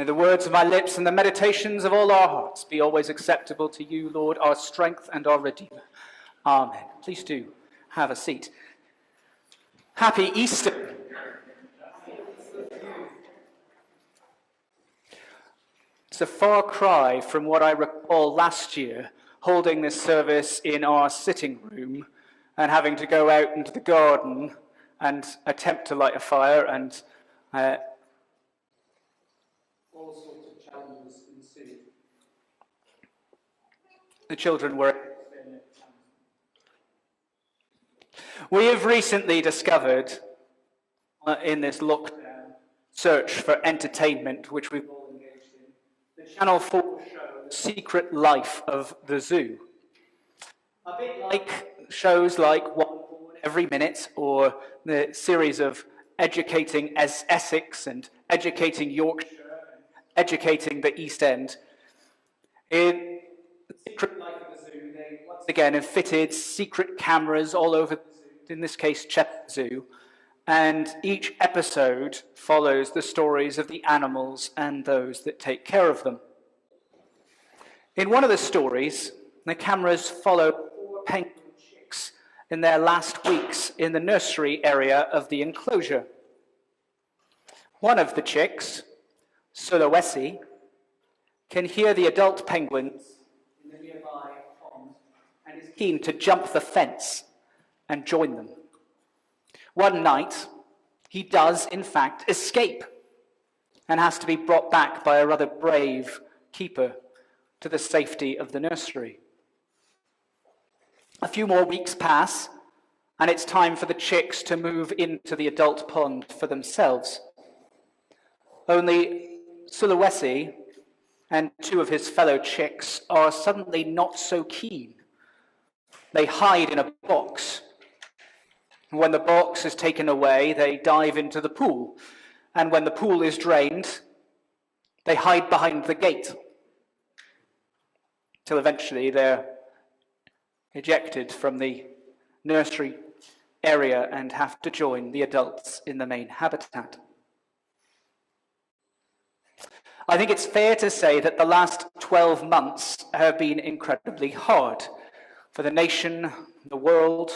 May the words of my lips and the meditations of all our hearts be always acceptable to you, Lord, our strength and our Redeemer. Amen. Please do have a seat. Happy Easter. It's a far cry from what I recall last year, holding this service in our sitting room and having to go out into the garden and attempt to light a fire, and all sorts of challenges ensued. The children were... We have recently discovered in this lockdown search for entertainment, which we've all engaged in, the Channel 4 show, The Secret Life of the Zoo. A bit like shows like One Born Every Minute, or the series of Educating Essex and Educating Yorkshire, and Educating the East End. In The Secret Life of the Zoo, they once again have fitted secret cameras all over the zoo, in this case Chepstow Zoo, and each episode follows the stories of the animals and those that take care of them. In one of the stories, the cameras follow 4 penguin chicks in their last weeks in the nursery area of the enclosure. One of the chicks, Sulawesi, can hear the adult penguins in the nearby pond and is keen to jump the fence and join them. One night, he does, in fact, escape and has to be brought back by a rather brave keeper to the safety of the nursery. A few more weeks pass, and it's time for the chicks to move into the adult pond for themselves. Only Sulawesi and 2 of his fellow chicks are suddenly not so keen. They hide in a box. When the box is taken away, they dive into the pool. And when the pool is drained, they hide behind the gate. Till eventually they're ejected from the nursery area and have to join the adults in the main habitat. I think it's fair to say that the last 12 months have been incredibly hard for the nation, the world.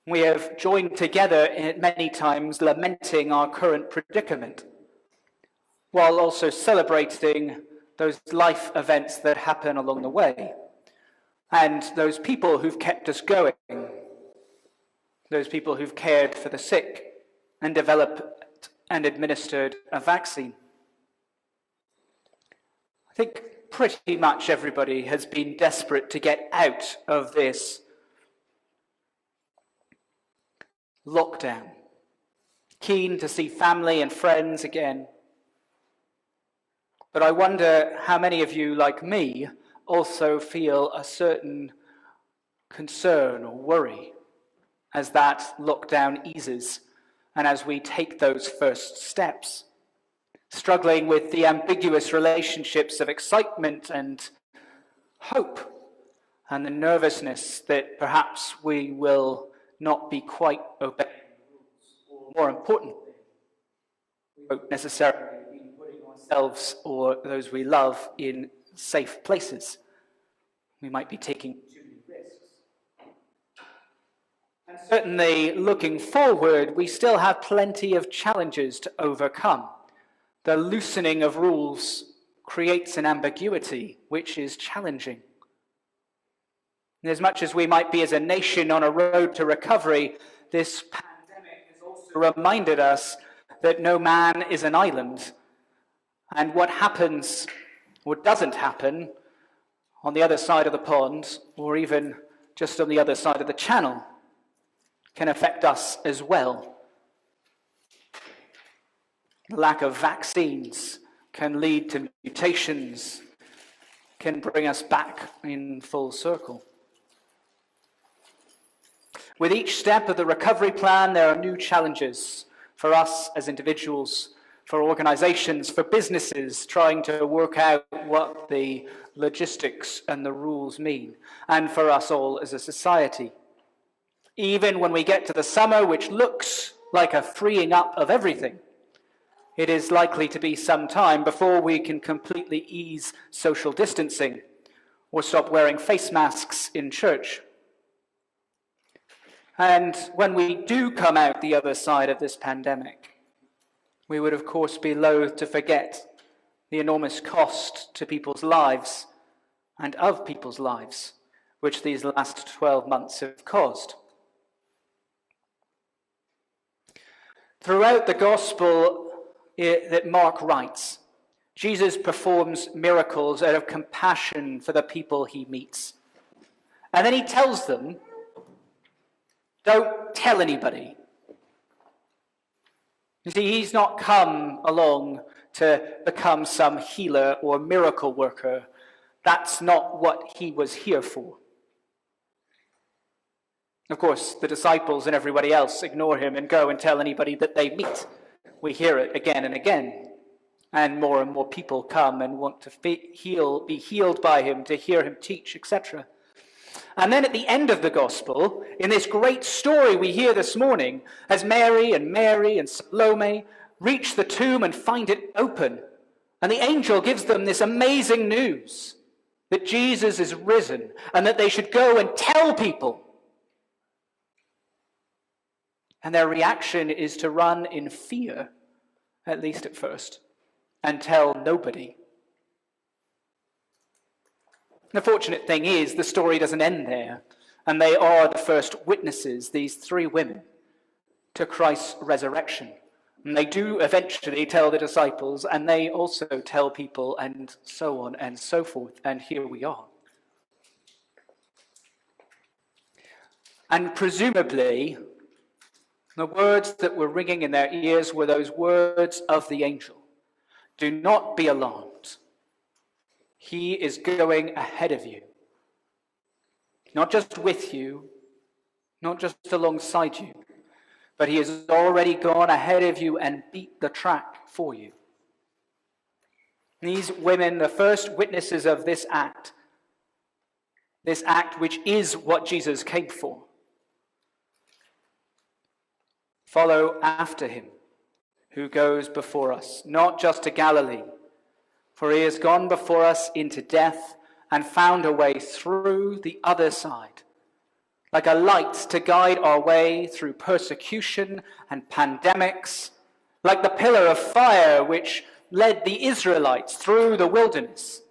We have joined together many times lamenting our current predicament, while also celebrating those life events that happen along the way, and those people who've kept us going, those people who've cared for the sick and developed and administered a vaccine. I think pretty much everybody has been desperate to get out of this lockdown, keen to see family and friends again. But I wonder how many of you, like me, also feel a certain concern or worry as that lockdown eases and as we take those first steps, struggling with the ambiguous relationships of excitement and hope and the nervousness that perhaps we will not be quite obeying the rules, or more importantly, we won't necessarily be putting ourselves or those we love in safe places. We might be taking too many risks. And certainly, looking forward, we still have plenty of challenges to overcome. The loosening of rules creates an ambiguity which is challenging. And as much as we might be as a nation on a road to recovery, this pandemic has also reminded us that no man is an island. And what happens or doesn't happen on the other side of the pond, or even just on the other side of the channel, can affect us as well. The lack of vaccines can lead to mutations, can bring us back in full circle. With each step of the recovery plan, there are new challenges for us as individuals, for organizations, for businesses, trying to work out what the logistics and the rules mean, and for us all as a society. Even when we get to the summer, which looks like a freeing up of everything, it is likely to be some time before we can completely ease social distancing or stop wearing face masks in church. And when we do come out the other side of this pandemic, we would of course be loath to forget the enormous cost to people's lives and of people's lives, which these last 12 months have caused. Throughout the gospel that Mark writes, Jesus performs miracles out of compassion for the people he meets. And then he tells them, don't tell anybody. You see, he's not come along to become some healer or miracle worker. That's not what he was here for. Of course, the disciples and everybody else ignore him and go and tell anybody that they meet. We hear it again and again. And more people come and want to be healed by him, to hear him teach, etc. And then at the end of the gospel, in this great story we hear this morning, as Mary and Salome reach the tomb and find it open, and the angel gives them this amazing news that Jesus is risen and that they should go and tell people. And their reaction is to run in fear, at least at first, and tell nobody. The fortunate thing is the story doesn't end there, and they are the first witnesses, these three women, to Christ's resurrection. And they do eventually tell the disciples, and they also tell people, and so on and so forth, and here we are. And presumably, the words that were ringing in their ears were those words of the angel. Do not be alarmed. He is going ahead of you. Not just with you, not just alongside you, but he has already gone ahead of you and beat the track for you. These women, the first witnesses of this act which is what Jesus came for, follow after him, who goes before us, not just to Galilee, for he has gone before us into death and found a way through the other side, like a light to guide our way through persecution and pandemics, like the pillar of fire which led the Israelites through the wilderness.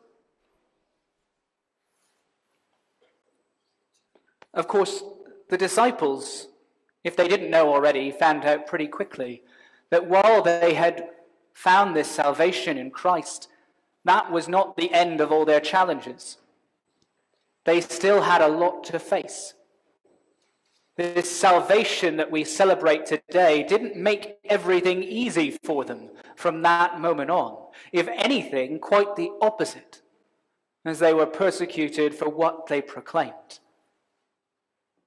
Of course, the disciples, if they didn't know already, found out pretty quickly that while they had found this salvation in Christ, that was not the end of all their challenges. They still had a lot to face. This salvation that we celebrate today didn't make everything easy for them from that moment on. If anything, quite the opposite, as they were persecuted for what they proclaimed.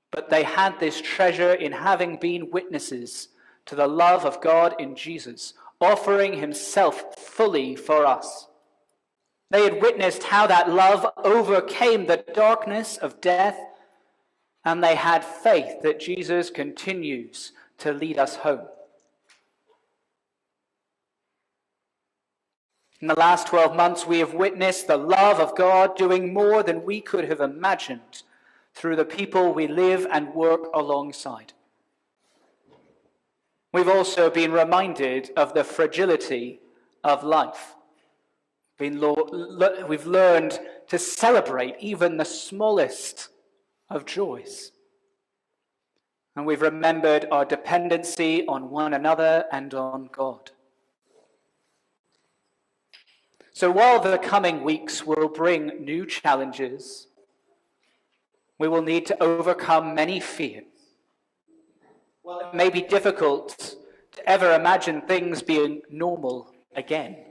But they had this treasure in having been witnesses to the love of God in Jesus, offering himself fully for us. They had witnessed how that love overcame the darkness of death, and they had faith that Jesus continues to lead us home. In the last 12 months, we have witnessed the love of God doing more than we could have imagined through the people we live and work alongside. We've also been reminded of the fragility of life. We've learned to celebrate even the smallest of joys. And we've remembered our dependency on one another and on God. So while the coming weeks will bring new challenges, we will need to overcome many fears. While it may be difficult to ever imagine things being normal again,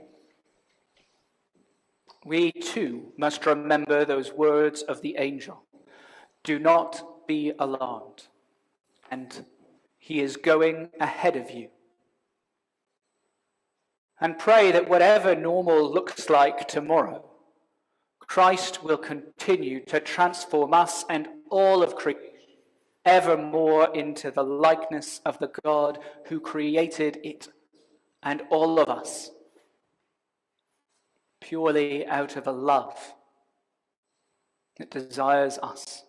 we too must remember those words of the angel. Do not be alarmed, and he is going ahead of you. And pray that whatever normal looks like tomorrow, Christ will continue to transform us and all of creation ever more into the likeness of the God who created it and all of us, purely out of a love that desires us